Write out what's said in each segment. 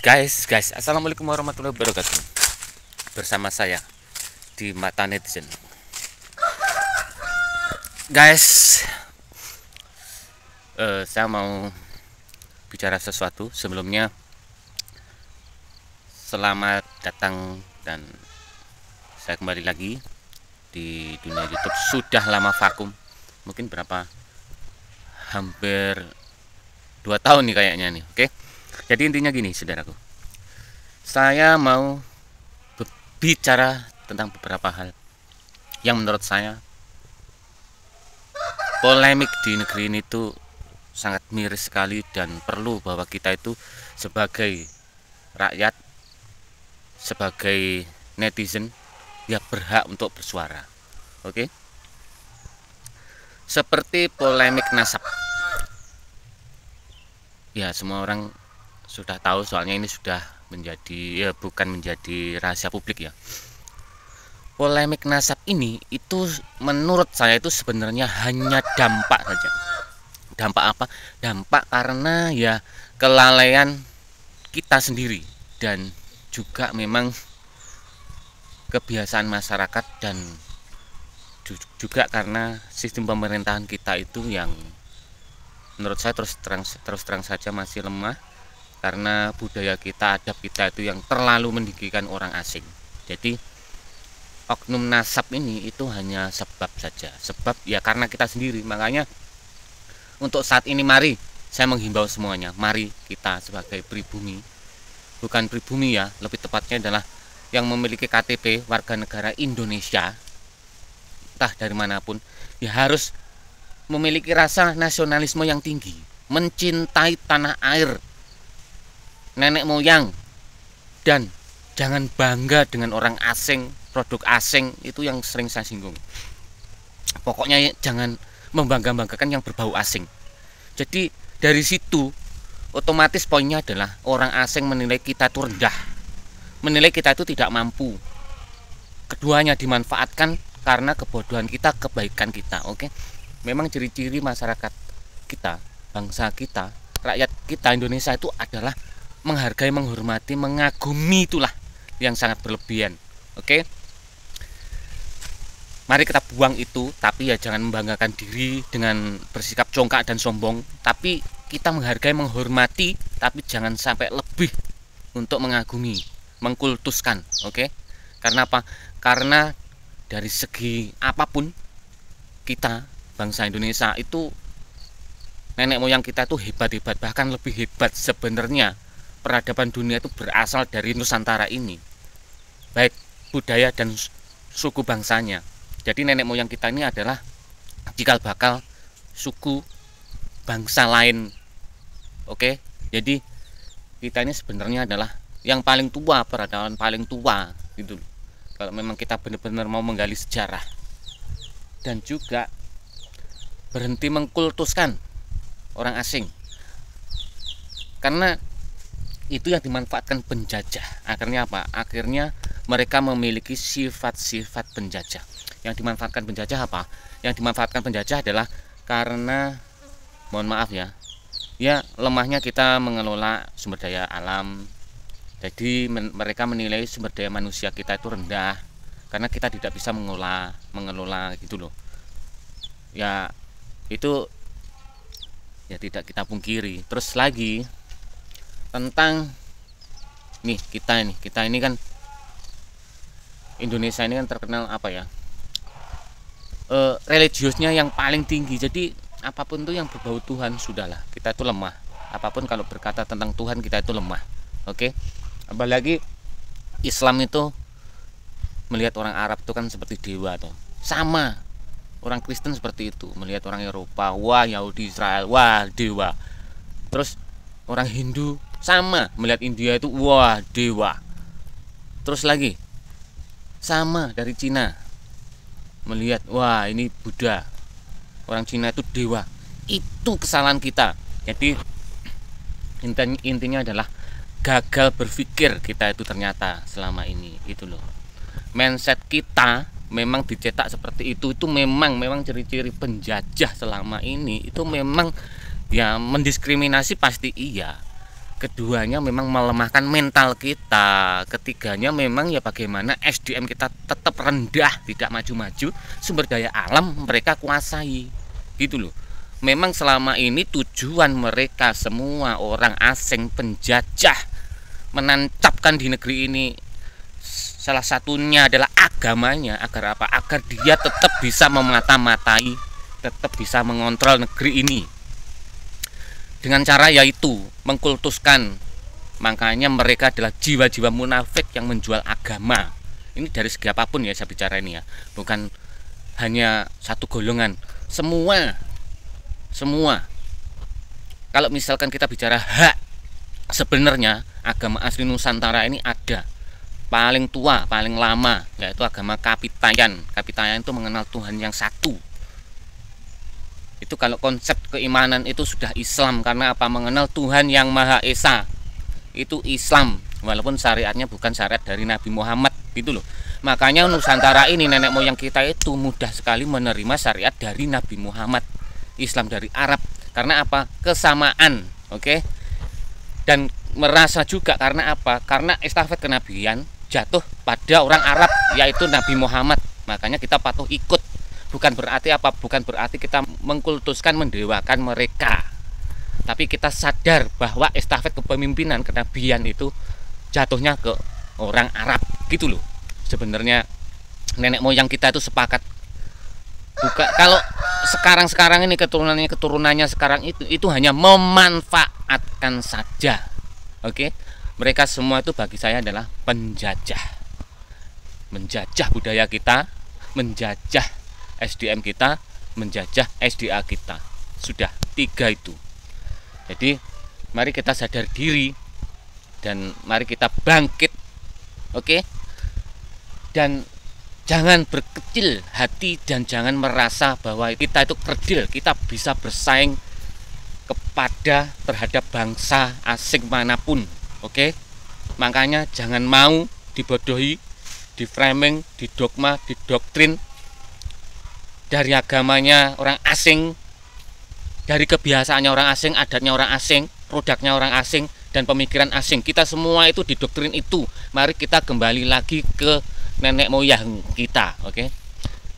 Guys, assalamualaikum warahmatullahi wabarakatuh. Bersama saya di Mata Netizen. Guys, saya mau bicara sesuatu. Sebelumnya, selamat datang dan saya kembali lagi di dunia YouTube. Sudah lama vakum, mungkin berapa? Hampir 2 tahun nih kayaknya nih. Oke. Jadi intinya gini, saudaraku. Saya mau berbicara tentang beberapa hal yang menurut saya polemik di negeri ini tuh sangat miris sekali, dan perlu bahwa kita itu sebagai rakyat, sebagai netizen, ya berhak untuk bersuara. Oke? Seperti polemik nasab. Ya, semua orang sudah tahu, soalnya ini sudah menjadi, ya bukan menjadi rahasia publik ya. Polemik nasab ini itu menurut saya itu sebenarnya hanya dampak saja. Dampak apa? Dampak karena ya kelalaian kita sendiri, dan juga memang kebiasaan masyarakat, dan juga karena sistem pemerintahan kita itu yang menurut saya terus terang saja masih lemah, karena budaya kita, adab kita itu yang terlalu meninggikan orang asing. Jadi oknum nasab ini itu hanya sebab saja, sebab ya karena kita sendiri. Makanya untuk saat ini mari saya menghimbau semuanya, mari kita sebagai pribumi, bukan pribumi ya, lebih tepatnya adalah yang memiliki KTP warga negara Indonesia, entah dari manapun, ya harus memiliki rasa nasionalisme yang tinggi, mencintai tanah air, nenek moyang, dan jangan bangga dengan orang asing, produk asing. Itu yang sering saya singgung. Pokoknya jangan membangga-banggakan yang berbau asing. Jadi dari situ otomatis poinnya adalah orang asing menilai kita itu rendah, menilai kita itu tidak mampu. Keduanya dimanfaatkan karena kebodohan kita, kebaikan kita. Oke, memang ciri-ciri masyarakat kita, bangsa kita, rakyat kita Indonesia itu adalah menghargai, menghormati, mengagumi. Itulah yang sangat berlebihan. Oke, mari kita buang itu. Tapi ya jangan membanggakan diri dengan bersikap congkak dan sombong. Tapi kita menghargai, menghormati, tapi jangan sampai lebih untuk mengagumi, mengkultuskan. Oke, karena apa? Karena dari segi apapun, kita bangsa Indonesia itu, nenek moyang kita itu hebat-hebat, bahkan lebih hebat sebenarnya. Peradaban dunia itu berasal dari Nusantara ini, baik budaya dan suku bangsanya. Jadi nenek moyang kita ini adalah cikal bakal suku bangsa lain. Oke, jadi kita ini sebenarnya adalah yang paling tua, peradaban paling tua gitu. Kalau memang kita benar-benar mau menggali sejarah, dan juga berhenti mengkultuskan orang asing, karena itu yang dimanfaatkan penjajah. Akhirnya apa? Akhirnya mereka memiliki sifat-sifat penjajah. Yang dimanfaatkan penjajah apa? Yang dimanfaatkan penjajah adalah karena, mohon maaf ya, lemahnya kita mengelola sumber daya alam. Jadi mereka menilai sumber daya manusia kita itu rendah, karena kita tidak bisa mengelola gitu loh. Ya itu ya tidak kita pungkiri. Terus lagi tentang kita ini kan, Indonesia ini kan terkenal apa ya, religiusnya yang paling tinggi. Jadi apapun tuh yang berbau Tuhan, sudahlah, kita itu lemah. Apapun kalau berkata tentang Tuhan, kita itu lemah. Oke, apalagi Islam itu melihat orang Arab itu kan seperti dewa tuh. Sama orang Kristen seperti itu, melihat orang Eropa, wah Yahudi, Israel, wah dewa. Terus orang Hindu sama, melihat India itu wah dewa. Terus lagi sama dari Cina, melihat wah ini Buddha, orang Cina itu dewa. Itu kesalahan kita. Jadi intinya adalah gagal berpikir kita itu ternyata selama ini gitu loh. Mindset kita memang dicetak seperti itu memang ciri-ciri penjajah selama ini. Itu memang ya mendiskriminasi, pasti iya. keduanya memang melemahkan mental kita, ketiganya memang ya bagaimana SDM kita tetap rendah, tidak maju-maju, sumber daya alam mereka kuasai, gitu loh. Memang selama ini tujuan mereka semua orang asing penjajah menancapkan di negeri ini, salah satunya adalah agamanya. Agar apa? Agar dia tetap bisa memata-matai, tetap bisa mengontrol negeri ini dengan cara yaitu mengkultuskan. Makanya mereka adalah jiwa-jiwa munafik yang menjual agama. Ini dari segi apapun ya saya bicara ini ya, bukan hanya satu golongan, semua. Kalau misalkan kita bicara hak, sebenarnya agama asli Nusantara ini ada paling tua, paling lama, yaitu agama Kapitayan. Kapitayan itu mengenal Tuhan yang satu. Itu kalau konsep keimanan itu sudah Islam, karena apa? Mengenal Tuhan yang Maha Esa. Itu Islam, walaupun syariatnya bukan syariat dari Nabi Muhammad, gitu loh. Makanya Nusantara ini, nenek moyang kita itu mudah sekali menerima syariat dari Nabi Muhammad, Islam dari Arab. Karena apa? Kesamaan, oke? Dan merasa juga karena apa? Karena estafet kenabian jatuh pada orang Arab, yaitu Nabi Muhammad. Makanya kita patuh ikut. Bukan berarti apa? Bukan berarti kita mengkultuskan, mendewakan mereka. Tapi kita sadar bahwa estafet kepemimpinan kenabian itu jatuhnya ke orang Arab, gitu loh. Sebenarnya nenek moyang kita itu sepakat. Bukan kalau sekarang ini keturunannya sekarang itu hanya memanfaatkan saja. Oke? Mereka semua itu bagi saya adalah penjajah. Menjajah budaya kita, menjajah SDM kita, menjajah SDA kita. Sudah 3 itu. Jadi mari kita sadar diri dan mari kita bangkit. Oke? Dan jangan berkecil hati dan jangan merasa bahwa kita itu kerdil, kita bisa bersaing terhadap bangsa asing manapun. Oke? Makanya jangan mau dibodohi, diframing, didogma, didoktrin dari agamanya orang asing, dari kebiasaannya orang asing, adatnya orang asing, produknya orang asing, dan pemikiran asing. Kita semua itu didoktrin itu. Mari kita kembali lagi ke nenek moyang kita, oke?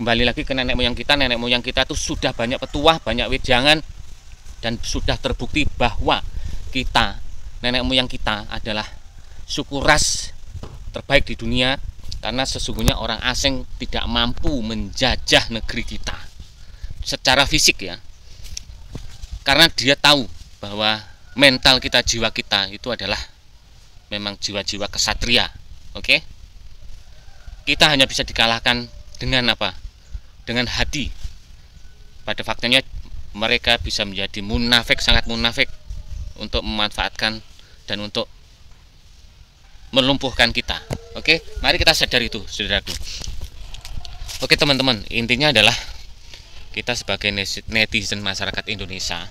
Kembali lagi ke nenek moyang kita. Nenek moyang kita itu sudah banyak petuah, banyak wejangan, dan sudah terbukti bahwa kita, nenek moyang kita adalah suku ras terbaik di dunia. Karena sesungguhnya orang asing tidak mampu menjajah negeri kita secara fisik ya. Karena dia tahu bahwa mental kita, jiwa kita itu adalah memang jiwa-jiwa kesatria. Oke? Kita hanya bisa dikalahkan dengan apa? Dengan hati. Pada faktanya mereka bisa menjadi munafik, sangat munafik, untuk memanfaatkan dan untuk melumpuhkan kita. Oke, mari kita sadar itu, saudaraku. Oke teman-teman, intinya adalah kita sebagai netizen masyarakat Indonesia,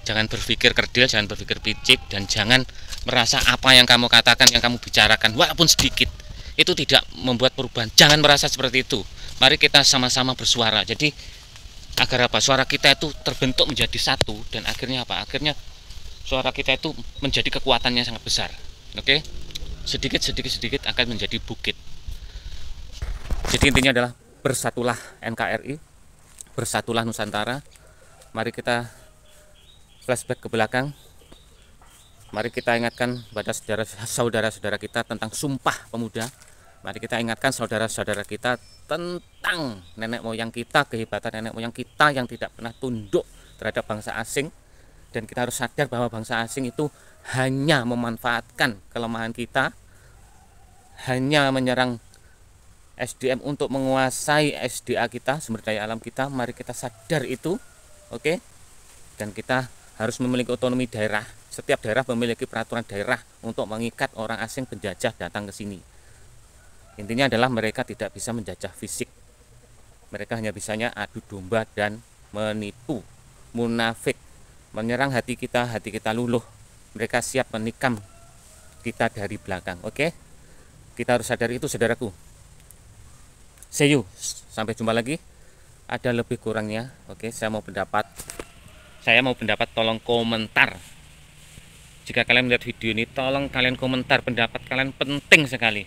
jangan berpikir kerdil, jangan berpikir picik, dan jangan merasa apa yang kamu katakan, yang kamu bicarakan, walaupun sedikit, itu tidak membuat perubahan. Jangan merasa seperti itu. Mari kita sama-sama bersuara. Jadi agar apa? Suara kita itu terbentuk menjadi satu, dan akhirnya apa? Akhirnya suara kita itu menjadi kekuatannya sangat besar. Oke? Sedikit akan menjadi bukit. Jadi intinya adalah bersatulah NKRI, bersatulah Nusantara. Mari kita flashback ke belakang. Mari kita ingatkan pada saudara-saudara kita tentang Sumpah Pemuda. Mari kita ingatkan saudara-saudara kita tentang nenek moyang kita, kehebatan nenek moyang kita yang tidak pernah tunduk terhadap bangsa asing. Dan kita harus sadar bahwa bangsa asing itu hanya memanfaatkan kelemahan kita, hanya menyerang SDM untuk menguasai SDA kita, sumber daya alam kita. Mari kita sadar itu, oke? Dan kita harus memiliki otonomi daerah. Setiap daerah memiliki peraturan daerah untuk mengikat orang asing penjajah datang ke sini. Intinya adalah mereka tidak bisa menjajah fisik. Mereka hanya bisanya adu domba dan menipu, munafik, menyerang hati kita luluh. Mereka siap menikam kita dari belakang. Oke? Kita harus sadar itu, saudaraku. See you. Sampai jumpa lagi. Ada lebih kurangnya. Oke, saya mau pendapat tolong komentar. jika kalian melihat video ini, tolong kalian komentar, pendapat kalian penting sekali.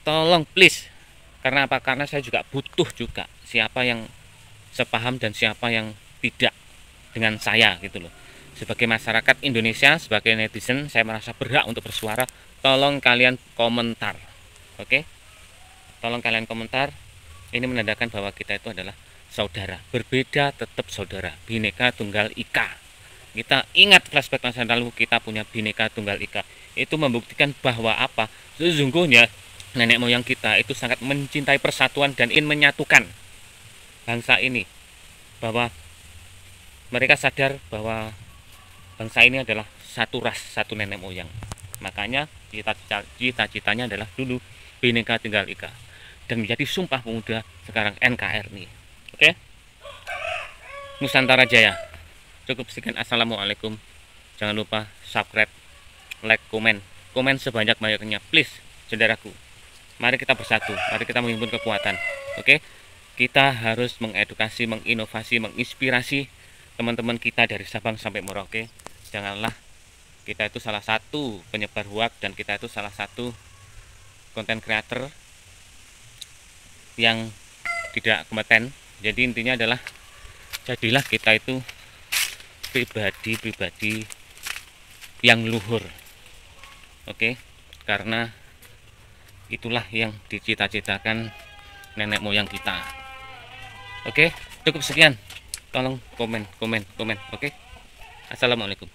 Tolong please. Karena apa? Karena saya juga butuh juga siapa yang sepaham dan siapa yang tidak dengan saya gitu loh. Sebagai masyarakat Indonesia, sebagai netizen, saya merasa berhak untuk bersuara. Tolong kalian komentar. Oke? Tolong kalian komentar. Ini menandakan bahwa kita itu adalah saudara. Berbeda tetap saudara. Bhinneka Tunggal Ika. Kita ingat flashback masa lalu, kita punya Bhinneka Tunggal Ika. Itu membuktikan bahwa apa? Sesungguhnya nenek moyang kita itu sangat mencintai persatuan dan ingin menyatukan bangsa ini. Bahwa mereka sadar bahwa bangsa ini adalah satu ras, satu nenek moyang. Makanya cita-citanya adalah dulu Bhinneka Tunggal Ika. Dan menjadi Sumpah Pemuda, sekarang NKRI. Oke? Nusantara Jaya. Cukup sekian. Assalamualaikum. Jangan lupa subscribe, like, komen sebanyak-banyaknya, please saudaraku. Mari kita bersatu, mari kita menghimpun kekuatan. Oke, kita harus mengedukasi, menginovasi, menginspirasi teman-teman kita dari Sabang sampai Merauke. Janganlah kita itu salah satu penyebar hoax, dan kita itu salah satu konten creator yang tidak kompeten. Jadi intinya adalah jadilah kita itu pribadi yang luhur. Oke, karena itulah yang dicita-citakan nenek moyang kita. Oke, cukup sekian. Tolong komen. Oke, assalamualaikum.